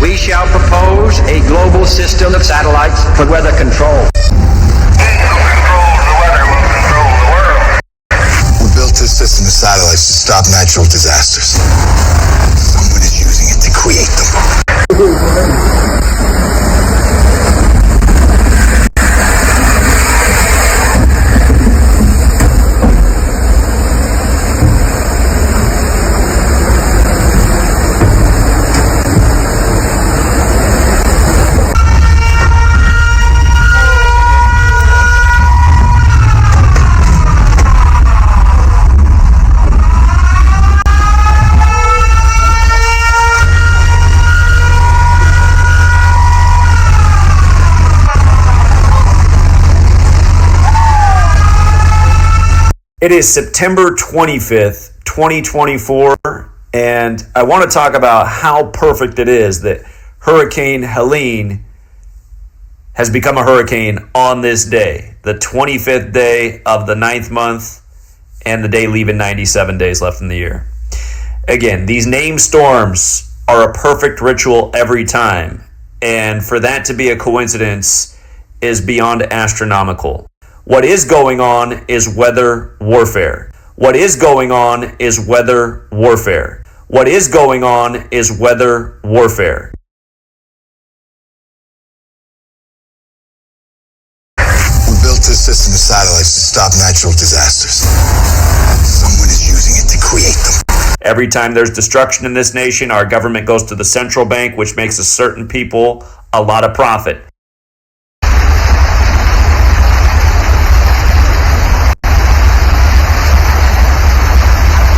We shall propose a global system of satellites for weather control. We built this system of satellites to stop natural disasters. Someone is using it to create them. It is September 25th, 2024, and I want to talk about how perfect it is that Hurricane Helene has become a hurricane on this day, the 25th day of the 9th month, and the day leaving 97 days left in the year. Again, these named storms are a perfect ritual every time, and for that to be a coincidence is beyond astronomical. What is going on is weather warfare. What is going on is weather warfare. What is going on is weather warfare. We built this system of satellites to stop natural disasters. Someone is using it to create them. Every time there's destruction in this nation, our government goes to the central bank, which makes a certain people a lot of profit.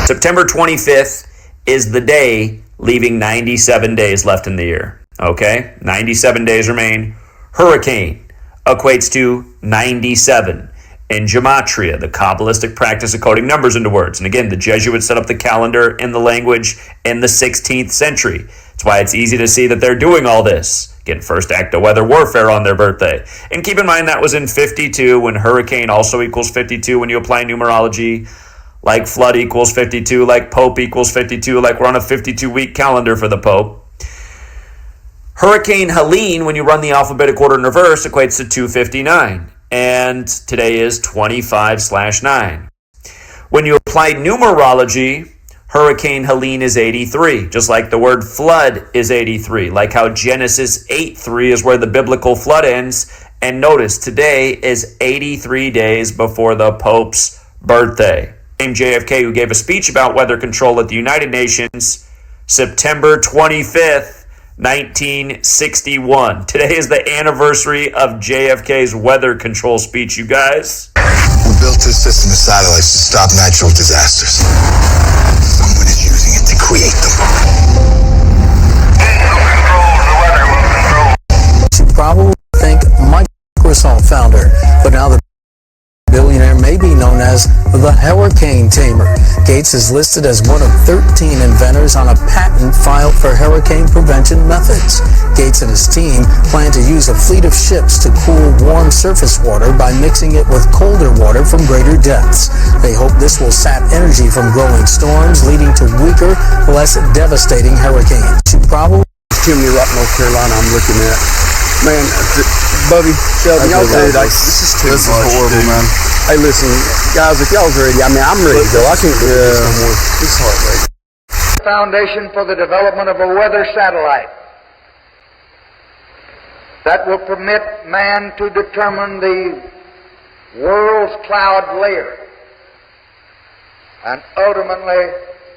September 25th is the day leaving 97 days left in the year. Okay? 97 days remain. Hurricane equates to 97. In gematria, the Kabbalistic practice of coding numbers into words. And again, the Jesuits set up the calendar and the language in the 16th century. That's why it's easy to see that they're doing all this. Again, first act of weather warfare on their birthday. And keep in mind that was in 52, when hurricane also equals 52 when you apply numerology. Like flood equals 52, like Pope equals 52, like we're on a 52-week calendar for the Pope. Hurricane Helene, when you run the alphabetic order in reverse, equates to 259. And today is 25/9. When you apply numerology, Hurricane Helene is 83, just like the word flood is 83, like how Genesis 8:3 is where the biblical flood ends. And notice, today is 83 days before the Pope's birthday. JFK, who gave a speech about weather control at the United Nations, September 25th, 1961. Today is the anniversary of JFK's weather control speech, you guys. We built this system of satellites to stop natural disasters. Someone is using it to create them. You probably think Microsoft founder, but now the billionaire may be known as the Hurricane Tamer. Gates is listed as one of 13 inventors on a patent filed for hurricane prevention methods. Gates and his team plan to use a fleet of ships to cool warm surface water by mixing it with colder water from greater depths. They hope this will sap energy from growing storms, leading to weaker, less devastating hurricanes. You probably Chimney Rock, North Carolina, I'm looking at. Man, Bubby, Shelby, y'all ready? This is too much. This is horrible, dude. Man. Hey, listen, guys, if y'all's ready, I mean, I'm ready to go. I can't do this no more. This is heartbreaking. Foundation for the development of a weather satellite that will permit man to determine the world's cloud layer and ultimately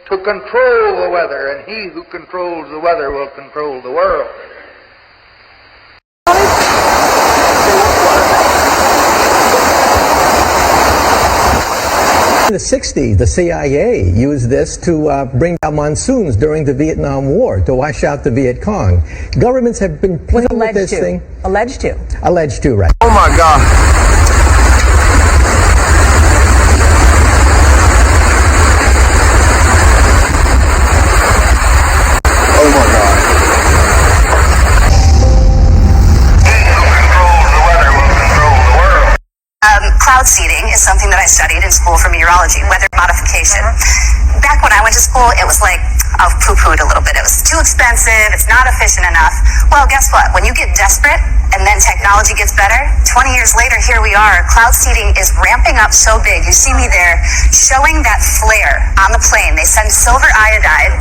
to control the weather, and he who controls the weather will control the world. In the 60s, the CIA used this to bring down monsoons during the Vietnam War, to wash out the Viet Cong. Governments have been playing with this thing. Alleged to. Alleged to, right. Oh my God. Cloud seeding is something that I studied in school for meteorology, weather modification. Back when I went to school, it was like, I've poo-pooed a little bit. It was too expensive. expensive, it's not efficient enough. Well, guess what? When you get desperate and then technology gets better, 20 years later, here we are. Cloud seeding is ramping up so big. You see me there showing that flare on the plane. They send silver iodide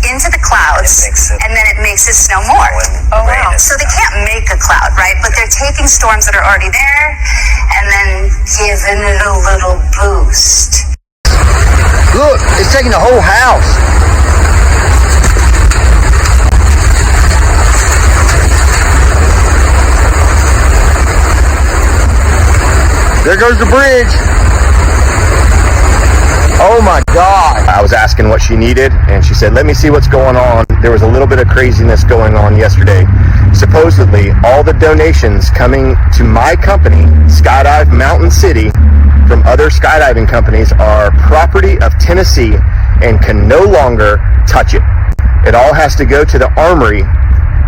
into the clouds, and then it makes it snow more. Oh, wow. So they can't make a cloud, right? But they're taking storms that are already there and then giving it a little boost. Look, it's taking the whole house. There goes the bridge. Oh my God. I was asking what she needed, and she said, let me see what's going on. There was a little bit of craziness going on yesterday. Supposedly, all the donations coming to my company, Skydive Mountain City, from other skydiving companies are property of Tennessee and can no longer touch it. It all has to go to the armory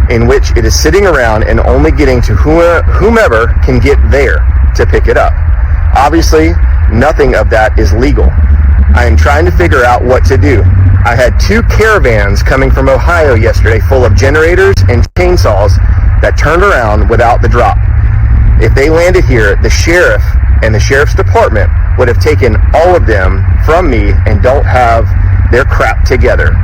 in which it is sitting around and only getting to whomever can get there to pick it up. Obviously, nothing of that is legal. I am trying to figure out what to do. I had 2 caravans coming from Ohio yesterday full of generators and chainsaws that turned around without the drop. If they landed here, the sheriff and the sheriff's department would have taken all of them from me and don't have their crap together.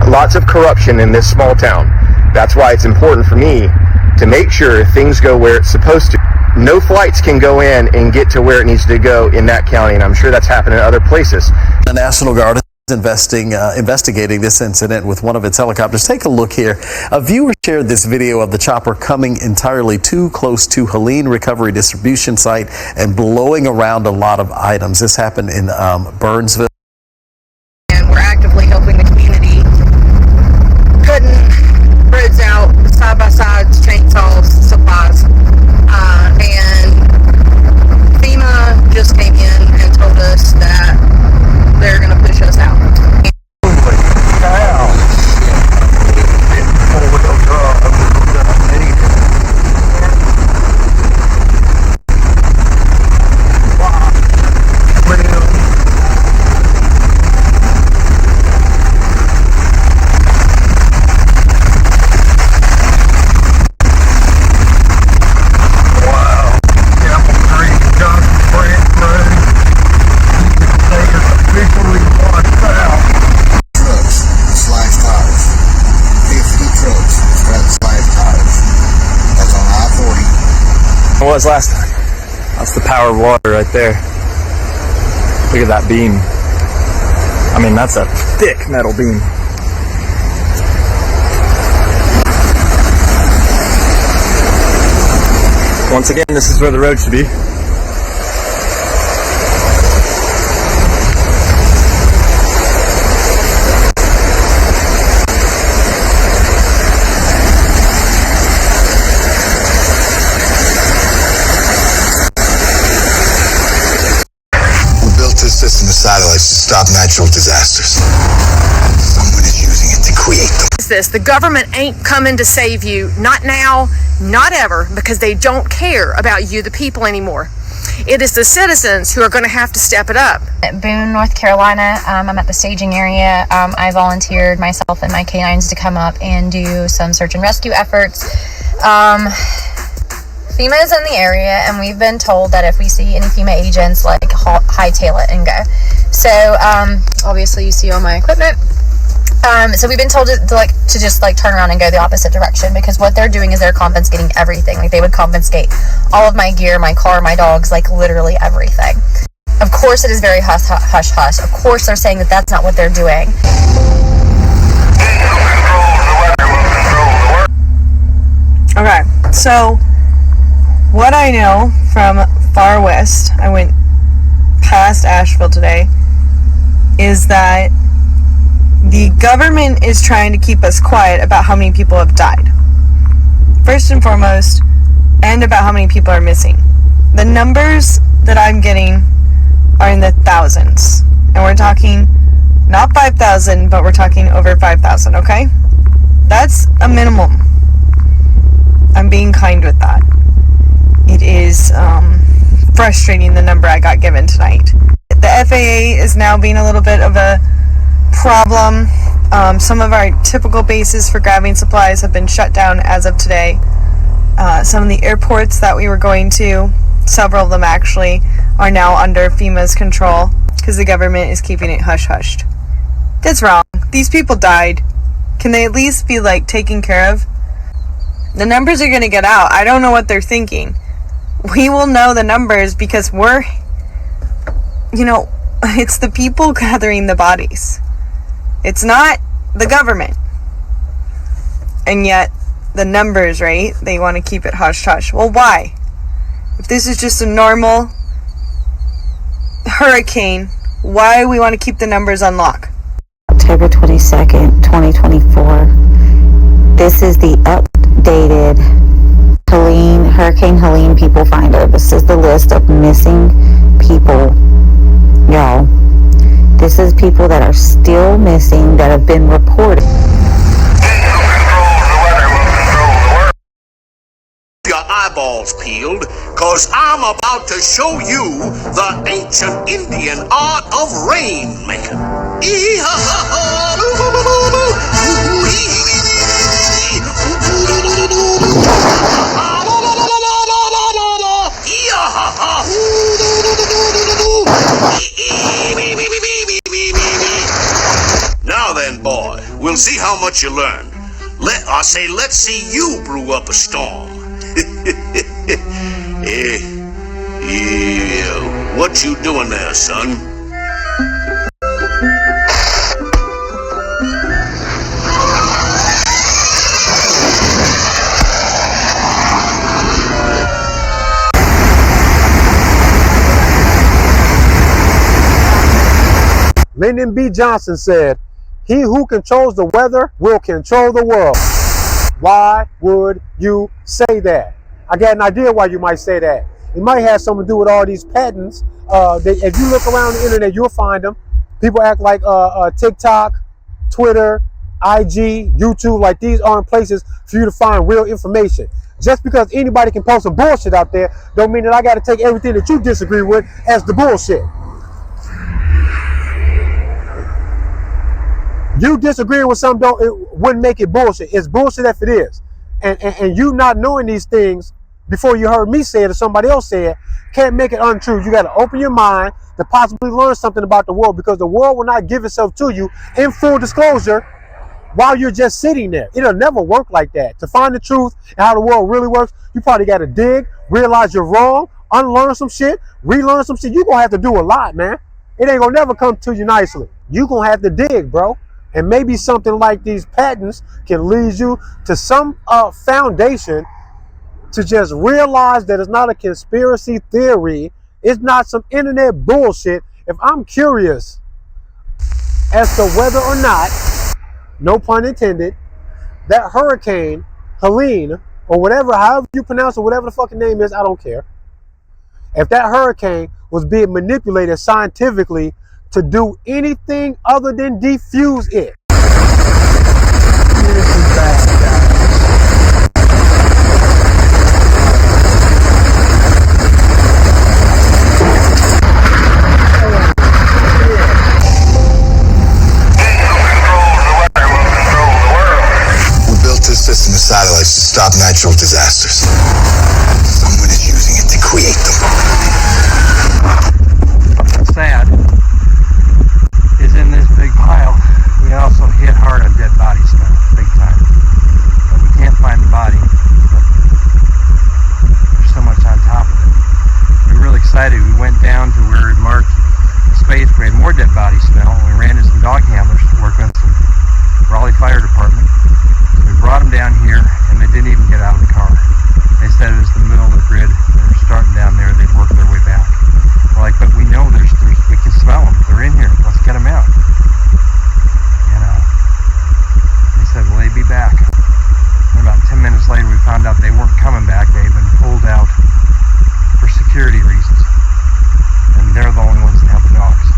Lots of corruption in this small town. That's why it's important for me to make sure things go where it's supposed to. No flights can go in and get to where it needs to go in that county, and I'm sure that's happening in other places. The National Guard is investigating this incident with one of its helicopters. Take a look here. A viewer shared this video of the chopper coming entirely too close to Helene Recovery Distribution Site and blowing around a lot of items. This happened in Burnsville. And we're actively helping the community, cutting roads out, side-by-sides, chainsaws, supplies. And FEMA just came in and told us that they're going to push us out. What was last time? That's the power of water right there. Look at that beam. I mean, that's a thick metal beam. Once again, this is where the road should be. System of satellites to stop natural disasters. Someone is using it to create them. The government ain't coming to save you. Not now, not ever, because they don't care about you, the people, anymore. It is the citizens who are going to have to step it up. At Boone, North Carolina, I'm at the staging area. I volunteered myself and my canines to come up and do some search and rescue efforts. FEMA is in the area, and we've been told that if we see any FEMA agents, like, hightail it and go. So, obviously you see all my equipment. So we've been told to just turn around and go the opposite direction, because what they're doing is they're confiscating everything. Like, they would confiscate all of my gear, my car, my dogs, literally everything. Of course it is very hush hush. Of course they're saying that that's not what they're doing. Okay, so what I know from far west, I went past Asheville today, is that the government is trying to keep us quiet about how many people have died, first and foremost, and about how many people are missing. The numbers that I'm getting are in the thousands, and we're talking not 5,000, but we're talking over 5,000, okay? That's a minimum. I'm being kind with that. It is frustrating, the number I got given tonight. The FAA is now being a little bit of a problem Some of our typical bases for grabbing supplies have been shut down as of today. Some of the airports that we were going to, several of them actually, are now under FEMA's control because the government is keeping it hush-hushed. That's wrong. These people died. Can they at least be, like, taken care of? The numbers are going to get out. I don't know what they're thinking. We will know the numbers because we're, it's the people gathering the bodies. It's not the government. And yet, the numbers, right? They want to keep it hush-hush. Well, why? If this is just a normal hurricane, why do we want to keep the numbers on lock? October 22nd, 2024. This is the updated Hurricane Helene people finder. This is the list of missing people, y'all. This is people that are still missing that have been reported. Your eyeballs peeled, cause I'm about to show you the ancient Indian art of rainmaking. Now then, boy, we'll see how much you learn. Let's see you brew up a storm. What you doing there, son? Lyndon B. Johnson said, "He who controls the weather will control the world." Why would you say that? I got an idea why you might say that. It might have something to do with all these patents. If you look around the internet, you'll find them. People act like TikTok, Twitter, IG, YouTube, like these aren't places for you to find real information. Just because anybody can post some bullshit out there, don't mean that I got to take everything that you disagree with as the bullshit. You disagreeing with something it wouldn't make it bullshit. It's bullshit if it is. And you not knowing these things before you heard me say it or somebody else say it can't make it untrue. You got to open your mind to possibly learn something about the world, because the world will not give itself to you in full disclosure while you're just sitting there. It'll never work like that. To find the truth and how the world really works, you probably got to dig, realize you're wrong, unlearn some shit, relearn some shit. You're going to have to do a lot, man. It ain't going to never come to you nicely. You're going to have to dig, bro. And maybe something like these patents can lead you to some foundation to just realize that it's not a conspiracy theory. It's not some internet bullshit. If I'm curious as to whether or not, no pun intended, that Hurricane Helene, or whatever, however you pronounce it, whatever the fucking name is, I don't care. If that hurricane was being manipulated scientifically to do anything other than defuse it. We built this system of satellites to stop natural disasters. Someone is using it to create them. Sad is in this big pile. We also hit hard on dead bodies, big time. But we can't find the body. But there's so much on top of it. We're really excited. We went down to where we marked a space where we had more dead body smell. We ran into some dog handlers working with some Raleigh Fire Department. So we brought them down here, and they didn't even get out of the car. They said it was the middle of the grid. They were starting down there. They'd work their way back. We're like, but we know we can smell them. They're in here. Let's get them out. And they said, well, they'd be back. And about 10 minutes later, we found out they weren't coming back. They had been pulled out for security reasons. And they're the only ones that have the dogs.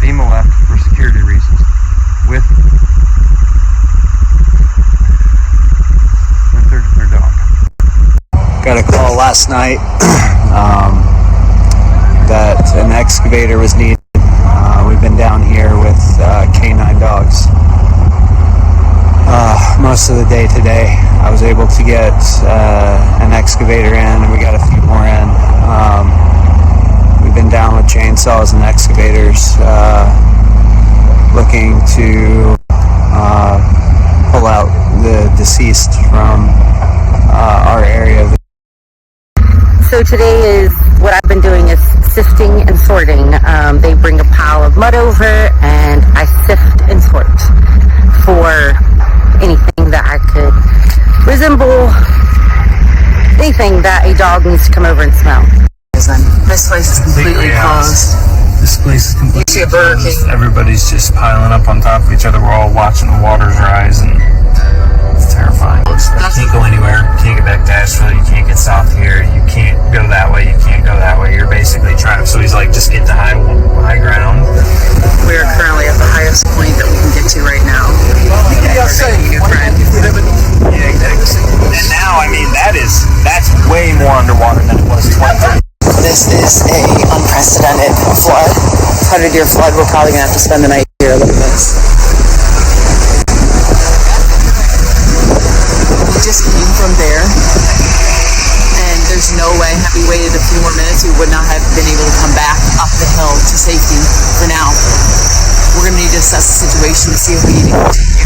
FEMA left for security reasons with their dog. Got a call last night that an excavator was needed. We've been down here with K9 dogs. Most of the day today, I was able to get an excavator in, and we got a few more in. We've been down with chainsaws and excavators looking to pull out the deceased from our area. So today is what I've been doing is sifting and sorting. They bring a pile of mud over and I sift and sort for anything that I could resemble, anything that a dog needs to come over and smell. This place is completely closed. This place is completely closed. Everybody's just piling up on top of each other. We're all watching the waters rise, and it's terrifying. You can't go anywhere. You can't get back to Asheville. You can't get south here. You can't go that way. You can't go that way. You're basically trying. So he's like, just get to high ground. We are currently at the highest point that we can get to right now. Yeah, exactly. And now, I mean, that's way more underwater than it was 2030. This is a unprecedented flood. 100-year flood. We're probably gonna have to spend the night here. Look at this. We just came from there, and there's no way, had we waited a few more minutes, we would not have been able to come back up the hill to safety for now. We're gonna need to assess the situation to see if we need to continue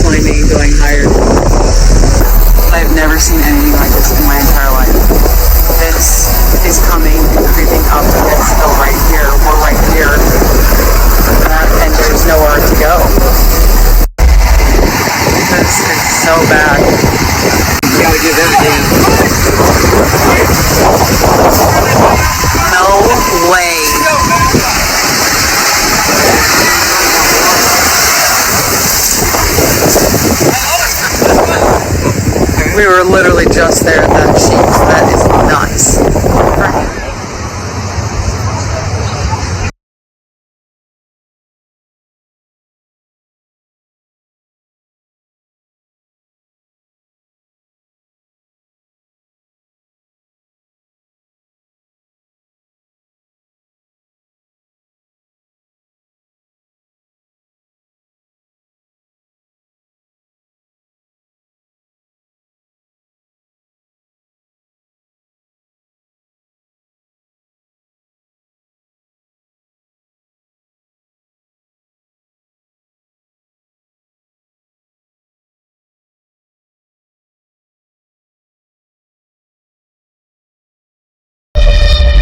climbing, going higher. I've never seen anything like this in my entire life. This is coming and creeping up against the right here. We're right here. And there's nowhere to go. This is so bad. You gotta give everything. No way. We were literally just there at that sheep. That is nuts.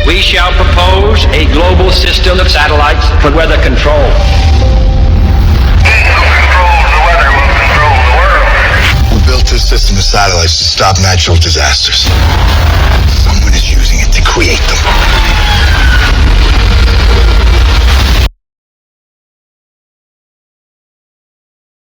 We shall propose a global system of satellites for weather control. We built this system of satellites to stop natural disasters. Someone is using